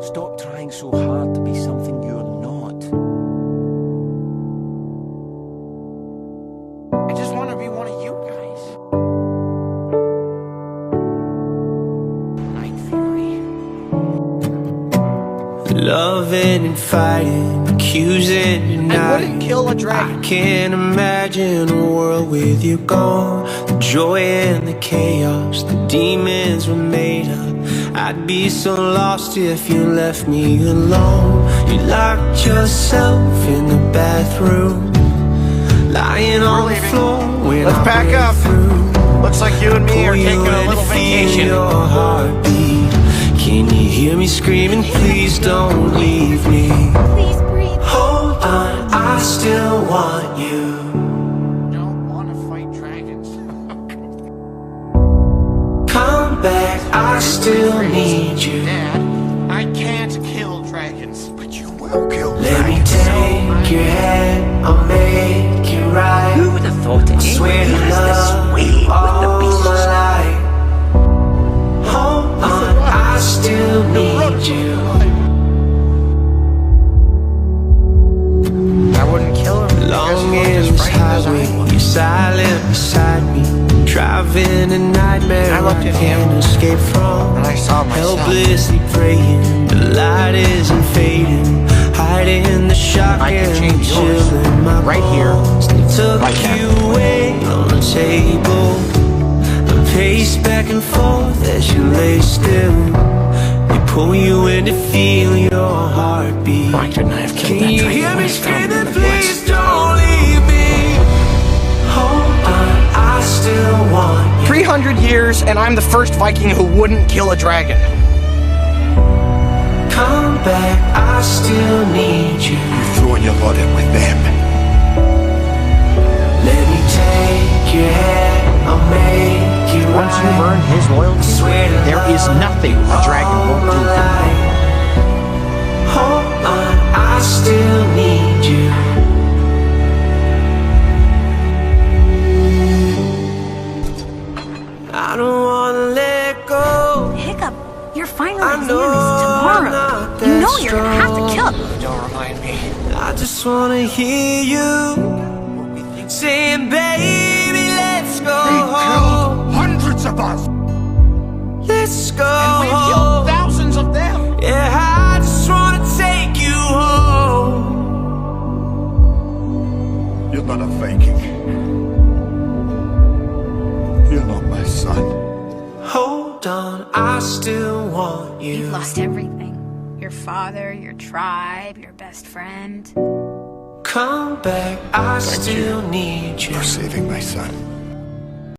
Stop trying so hard to be something you're not. I just want to be one of you guys. Night Fury. Loving and fighting, accusing and I wouldn't kill a dragon. I can't imagine a world with you gone. The joy and the chaos, the demons were made up. I'd be so lost if you left me alone. You locked yourself in the bathroom, lying on the floor when Let's I pack break up. through. Looks like you and me are Pull you taking a in little to feel vacation. your heartbeat. Can you hear me screaming? Please don't leave me. Please breathe. Hold on, I still want you. Don't want to fight dragons. Come back, I still need you. Dad, I can't kill dragons. But you will kill Let me take your hand, I'll make it right. Who would have thought it? Swear to has this love way you with the all beasts. my life. Hold on, I still need you. I wouldn't kill him because Long he in looked as this frightened as I highway, was. you're silent beside me. Driving a nightmare I looked at him, can't escape from. and I saw myself. Helplessly praying, the light isn't fading. Hiding the shock I can and change yours. chill in my Right here. bones. They took Right now. you away on the table. I pace back and forth as you lay still. They pull you in to feel your heartbeat. Why couldn't I have killed Can that you dragon hear when me I found him screaming? in the Please woods? don't leave me. Hold on, I still want you. 300 years, and I'm the first Viking who wouldn't kill a dragon. Come back, I still need you. Throwing your lot in with them. Let me take your hand, I'll make it right. Once you've earned his loyalty, Swear to there is love nothing a dragon won't do for you. Hold on, I still need you. I don't wanna let go. Hiccup, your final I exam know is I'm tomorrow. not You know that you're gonna have to kill him. Don't remind me. I just wanna hear you saying, baby, let's go home. Hundreds of us. Let's go We've home. killed thousands of them. Yeah, I just wanna take you home. You're not a Viking. You're not my son. Hold on, I still want you. You've lost everything. Your father, your tribe, your best friend. Come back, I still need you. For saving my son.